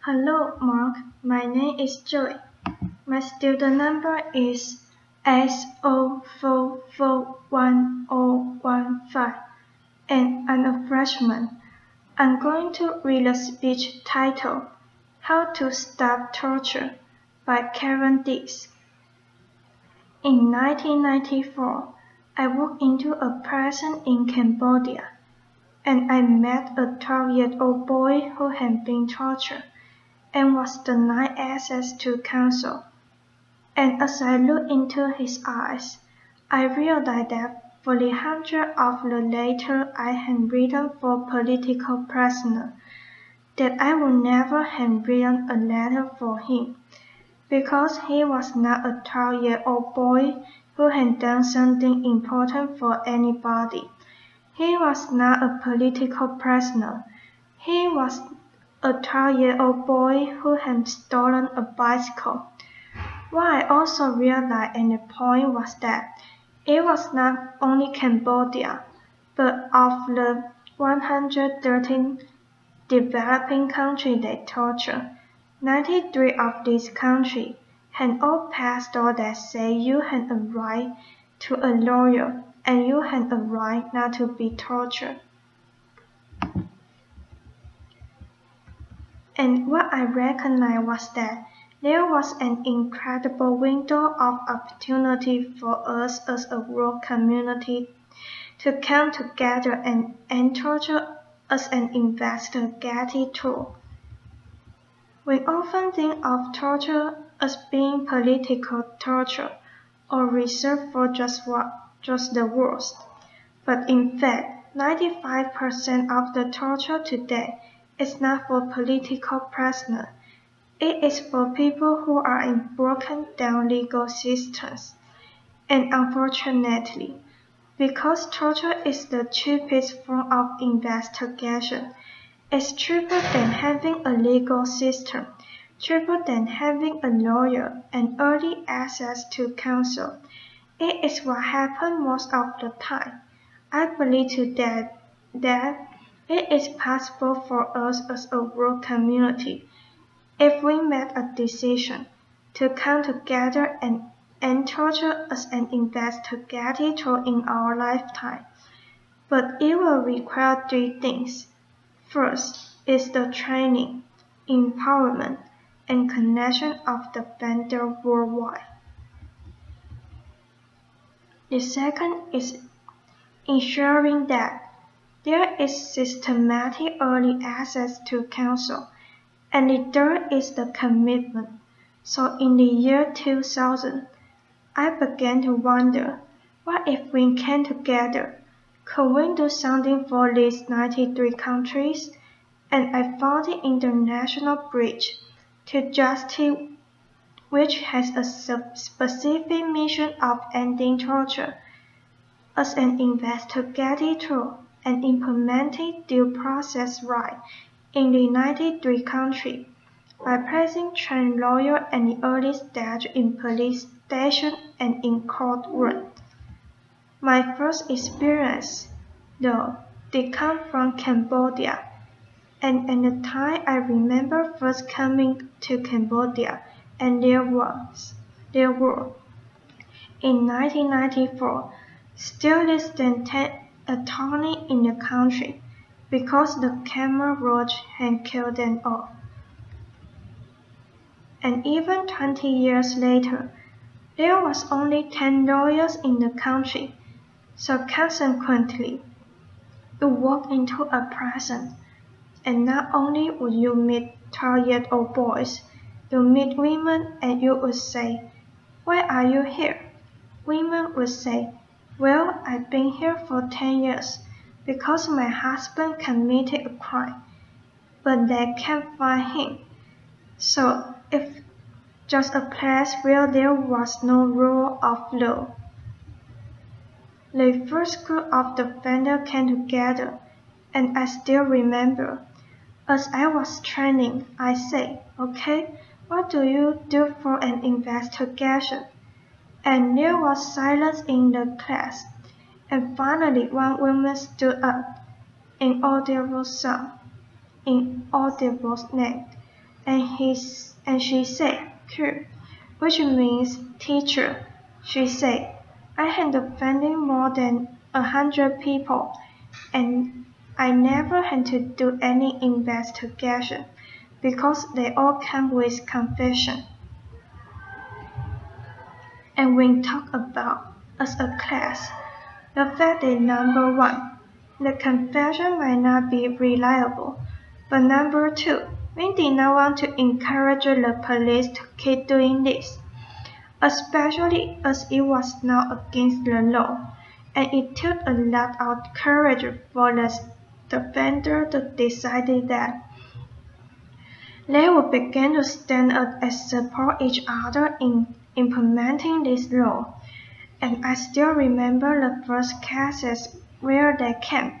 Hello, Mark. My name is Joy. My student number is S04411015, and I'm a freshman. I'm going to read a speech titled How to Stop Torture by Karen Dix. In 1994, I walked into a prison in Cambodia, and I met a 12-year-old boy who had been tortured and was denied access to counsel. And as I looked into his eyes, I realized that for the hundreds of the letters I had written for political prisoners, that I would never have written a letter for him, because he was not a 12-year-old boy who had done something important for anybody. He was not a political prisoner. He was a 12-year-old boy who had stolen a bicycle. What I also realized at the point was that it was not only Cambodia, but of the 113 developing countries that torture, 93 of these countries had all passed laws that say you had a right to a lawyer and you had a right not to be tortured. And what I recognized was that there was an incredible window of opportunity for us as a world community to come together and end torture as an investigative tool. We often think of torture as being political torture or reserved for just the worst. But in fact, 95% of the torture today is not for political prisoners. It is for people who are in broken down legal systems. And unfortunately, because torture is the cheapest form of investigation, it's cheaper than having a legal system, cheaper than having a lawyer and early access to counsel. It is what happens most of the time. I believe that it is possible for us as a world community, if we made a decision, to come together and end torture as an investigative tool in our lifetime. But it will require three things. First is the training, empowerment, and connection of the vendor worldwide. The second is ensuring that there is systematic early access to counsel, and the third is the commitment. So in the year 2000, I began to wonder, what if we came together? Could we do something for these 93 countries? And I found the International Bridge to Justice, which has a specific mission of ending torture as an investigative tool and implementing due process rights in the 93 countries by placing trained lawyers at the early stage in police stations and in courtrooms. My first experience, though, did come from Cambodia, and at the time I remember first coming to Cambodia, and there were, in 1994, still less than 10 attorneys in the country, because the Khmer Rouge had killed them all. And even 20 years later, there was only 10 lawyers in the country, so consequently, you walk into a prison, and not only would you meet 12-year-old boys, you meet women and you would say, "Why are you here?" Women would say, "Well, I've been here for 10 years because my husband committed a crime, but they can't find him." So it's just a place where there was no rule of law. The first group of the vendors came together, and I still remember. As I was training, I said, "Okay, what do you do for an investigation?" And there was silence in the class. And finally one woman stood up, inaudible sound, inaudible name. and she said, "Cool," which means teacher. She said, "I had offended more than 100 people, and I never had to do any investigation because they all come with confession." And we talk about, as a class, the fact that number one, the confession might not be reliable, but number two, we did not want to encourage the police to keep doing this, especially as it was not against the law, and it took a lot of courage for the defender to decide that they would begin to stand up and support each other in implementing this law. And I still remember the first cases where they came,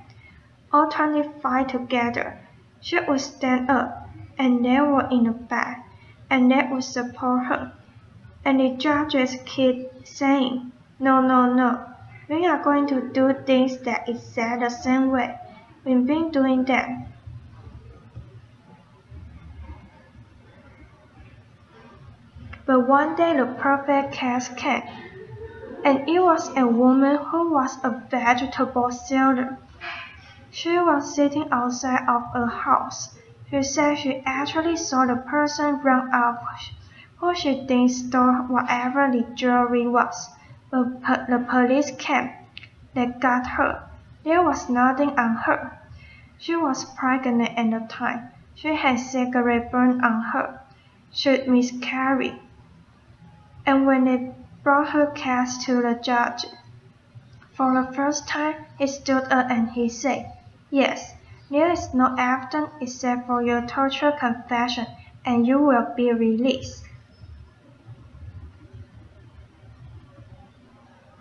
all 25 together. She would stand up, and they were in a bed, and they would support her. And the judges keep saying, "No, no, no, we are going to do things that is said the same way. We've been doing that." But one day the perfect case came, and it was a woman who was a vegetable seller. She was sitting outside of a house. She said she actually saw the person run up who she thinks stole whatever the jewelry was. But the police came. They got her. There was nothing on her. She was pregnant at the time. She had cigarette burn on her. She'd miscarried. And when they brought her case to the judge, for the first time he stood up and he said, "Yes, there is no evidence except for your torture confession, and you will be released."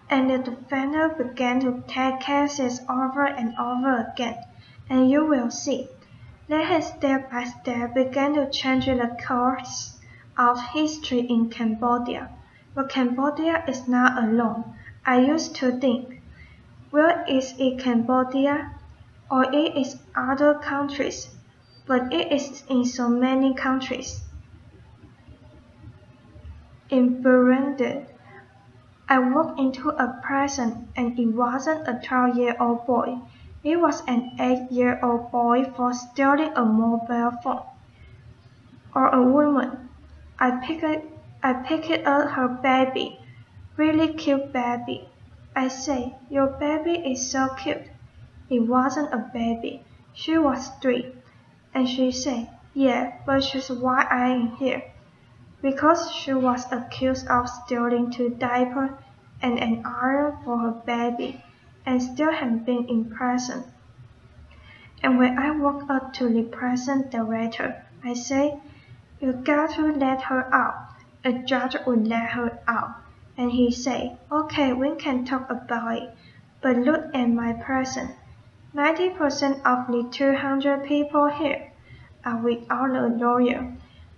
And the defender began to take cases over and over again, and you will see, they had step by step begun to change the course of history in Cambodia. But Cambodia is not alone. I used to think, well, is it Cambodia? Or it is other countries? But it is in so many countries. In Burundi, I walked into a prison and it wasn't a 12-year-old boy. It was an 8-year-old boy for stealing a mobile phone. Or a woman. I picked up her baby. Really cute baby. I say, "Your baby is so cute." It wasn't a baby. She was 3. And she said, "Yeah, but she's why I am here." Because she was accused of stealing 2 diapers and an iron for her baby, and still had been in prison. And when I walked up to the prison director, I said, "You got to let her out." A judge would let her out, and he said, "Okay, we can talk about it, but look at my prison. 90% of the 200 people here are without a lawyer.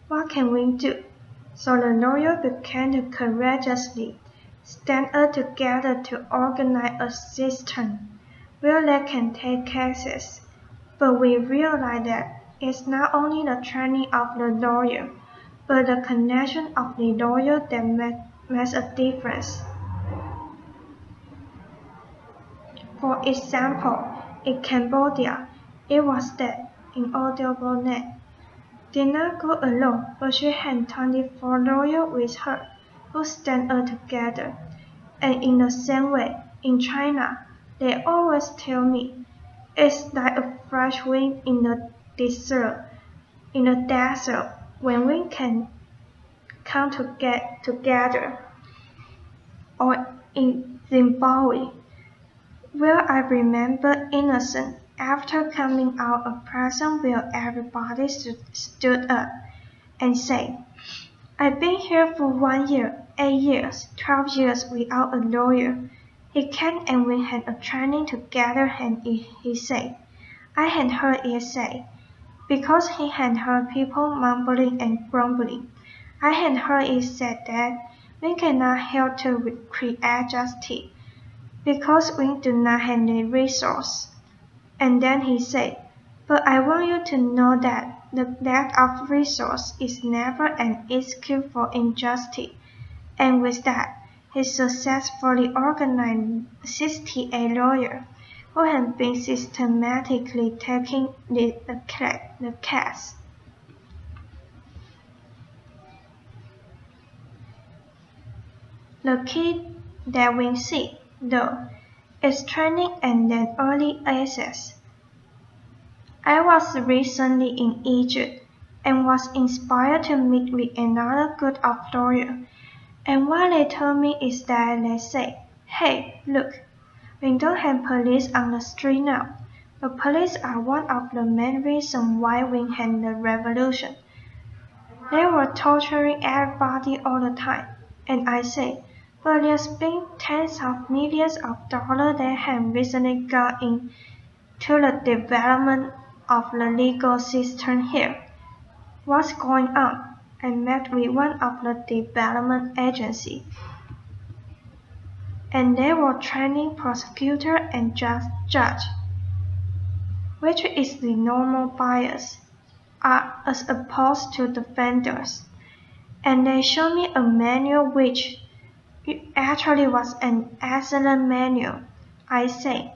What can we do?" So the lawyer began to courageously stand up together to organize a system where they can take cases. But we realized that it's not only the training of the lawyer, but the connection of the lawyer that makes a difference. For example, in Cambodia, it was that Inaudible Net did not go alone, but she had 24 lawyers with her who stand up together. And in the same way, in China, they always tell me, it's like a fresh wind in the desert. When we can come together. Or in Zimbabwe, where I remember innocent after coming out of prison where everybody stood up and said, "I've been here for 1 year, 8 years, 12 years without a lawyer." He came and we had a training together and he said, I had heard it said, because he had heard people mumbling and grumbling. I had heard it said that we cannot help to create justice because we do not have the resource. And then he said, "But I want you to know that the lack of resource is never an excuse for injustice, and with that, he successfully organized 68 lawyers who had been systematically taking the case. The key that we see, though, is training and then early access. I was recently in Egypt and was inspired to meet with another group of lawyers, and what they told me is that they say, "Hey, look, we don't have police on the street now. The police are one of the main reasons why we had the revolution. They were torturing everybody all the time." And I say, "But there's been tens of millions of dollars that have recently gone into the development of the legal system here. What's going on?" I met with one of the development agencies, and they were training prosecutor and judge, which is the normal bias, as opposed to defenders. And they showed me a manual which actually was an excellent manual. I say,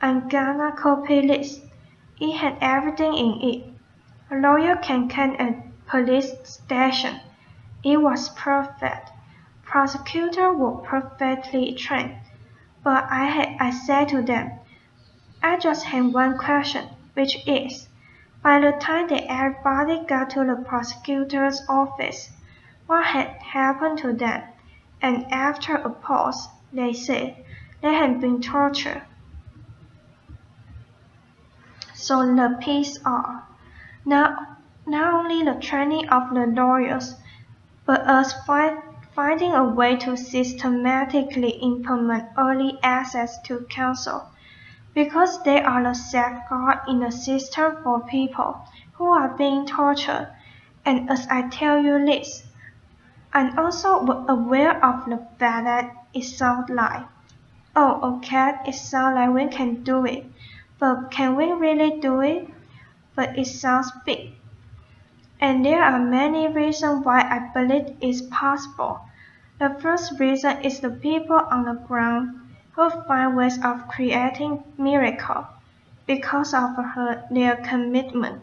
"I'm gonna copy this." It had everything in it. A lawyer can a police station. It was perfect. Prosecutors were perfectly trained. But I said to them, "I just have one question, which is, by the time that everybody got to the prosecutor's office, what had happened to them?" And after a pause, they said they had been tortured. So the P's are not only the training of the lawyers, but us finding a way to systematically implement early access to counsel, because they are the safeguard in the system for people who are being tortured. And as I tell you this, I'm also aware of the fact that it sounds like, "Oh, okay, it sounds like we can do it, but can we really do it?" But it sounds big. And there are many reasons why I believe it's possible. The first reason is the people on the ground who find ways of creating miracles because of their commitment.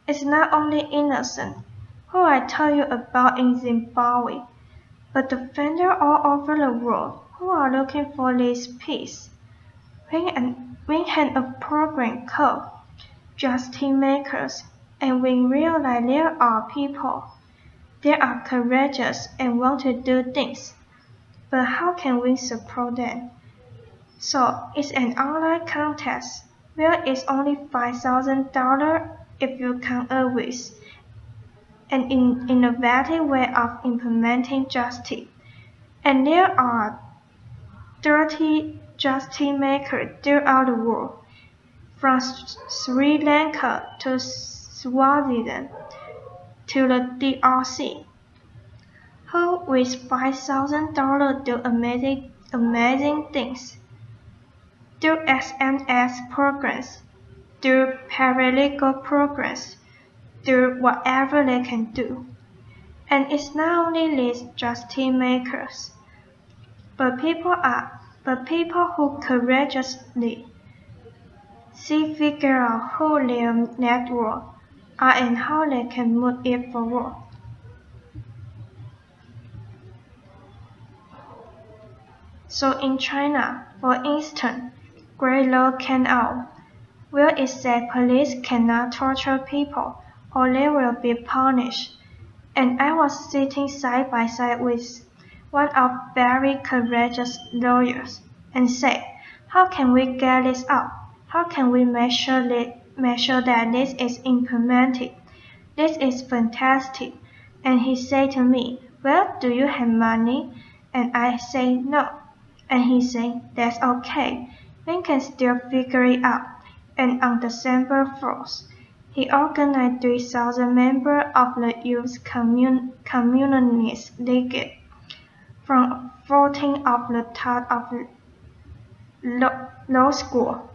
It's not only innocent, who I tell you about in Zimbabwe, but defenders all over the world who are looking for this peace. We had a program called Justice Makers, and we realize there are people. They are courageous and want to do things. But how can we support them? So it's an online contest where it's only $5,000 if you come up with an innovative way of implementing justice. And there are 30 justice makers throughout the world, from Sri Lanka to Swaziland to the DRC, who with $5,000 do amazing things. Through SMS programs, through paralegal programs, through whatever they can do. And it's not only these justice makers, but people who courageously figure out who their network are and how they can move it forward. So in China, for instance, great law came out, where it said police cannot torture people or they will be punished. And I was sitting side by side with one of very courageous lawyers and said, "How can we get this out? How can we make sure that this is implemented? This is fantastic." And he said to me, "Well, do you have money?" And I say no. And he said, "That's okay. We can still figure it out." And on December 4th, he organized 3,000 members of the Youth Communist League from 14 of the top of law school,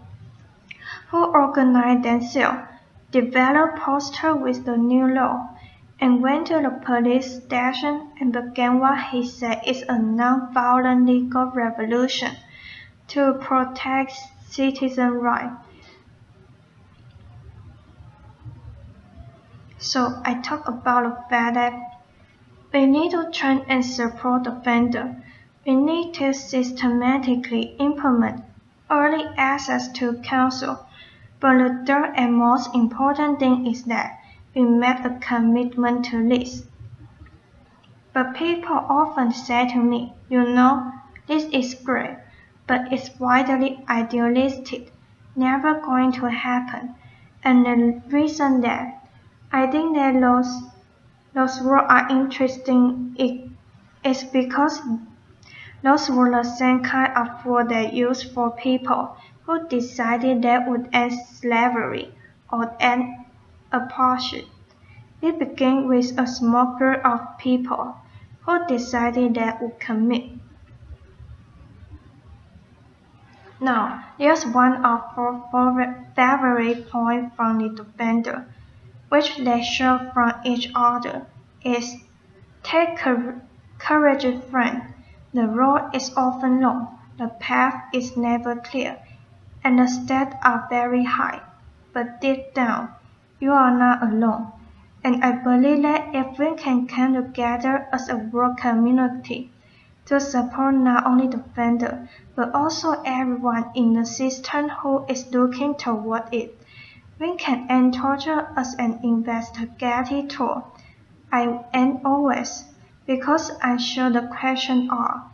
who organized themselves developed posters with the new law, and went to the police station and began what he said is a non-violent legal revolution to protect citizen rights. So I talk about the fact that we need to train and support the vendor. We need to systematically implement early access to counsel. But the third and most important thing is that we make a commitment to this. But people often say to me, this is great, but it's widely idealistic, never going to happen. And the reason that I think that those rules are interesting is because those were the same kind of rules they used for people who decided they would end slavery or end apartheid. It began with a small group of people who decided they would commit. Now, here's one of our favorite points from the defender, which they share from each other, is take courage, friend. The road is often long, the path is never clear, and the stakes are very high. But deep down, you are not alone. And I believe that if we can come together as a world community to support not only the vendor, but also everyone in the system who is looking toward it, we can end torture as an investigative tool. I end always, because I'm sure the questions are.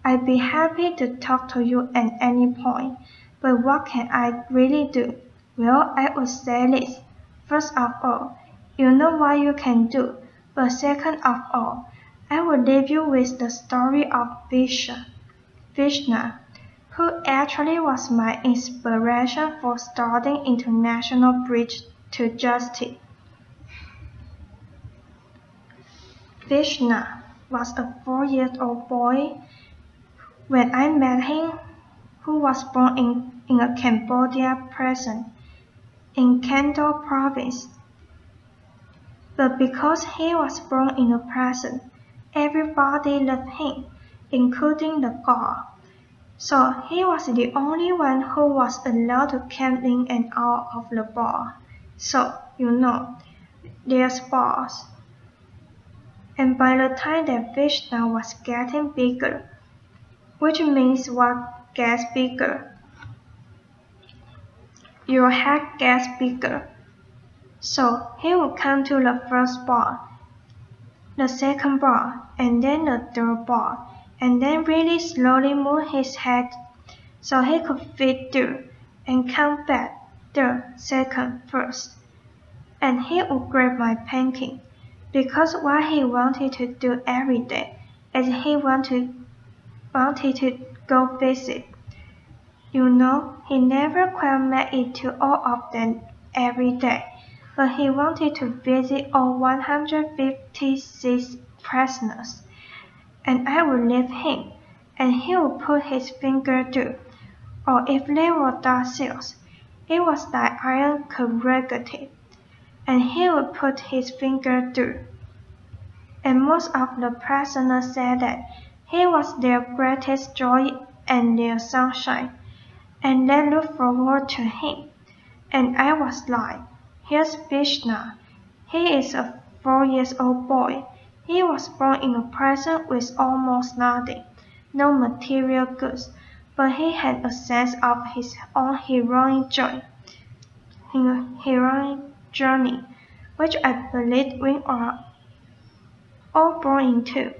I'd be happy to talk to you at any point, but what can I really do? Well, I would say this. First of all, you know what you can do, but second of all, I will leave you with the story of Vishna, who actually was my inspiration for starting International Bridge to Justice. Vishna was a 4-year-old boy when I met him, who was born in a Cambodia prison in Kandor province. But because he was born in a prison, everybody loved him, including the guard. So he was the only one who was allowed to come in and out of the bar. So, there's bars. And by the time that Vishna was getting bigger, which means what gets bigger, your head gets bigger. So he would come to the first bar, the second bar, and then the third bar, and then really slowly move his head so he could fit through and come back third, second, first. And he would grab my painting, because what he wanted to do every day is he wanted to go visit. He never quite made it to all of them every day, but he wanted to visit all 156 prisoners. And I would leave him, and he would put his finger through, or if they were dark seals, it was like iron corrugated, and he would put his finger through. And most of the prisoners said that he was their greatest joy and their sunshine, and they looked forward to him. And I was like, here's Vishna. He is a 4-year-old boy. He was born in a prison with almost nothing, no material goods, but he had a sense of his own heroic journey, which I believe we are all born into.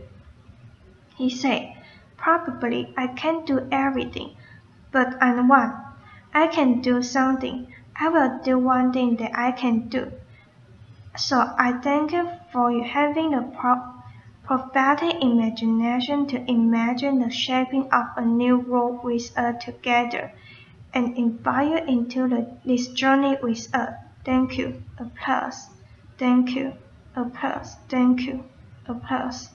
He said, probably I can't do everything, but I'm one. I can do something. I will do one thing that I can do. So I thank you for having the prophetic imagination to imagine the shaping of a new world with us together, and invite you into this journey with us. Thank you. Applause. Thank you. Applause. Thank you. Applause.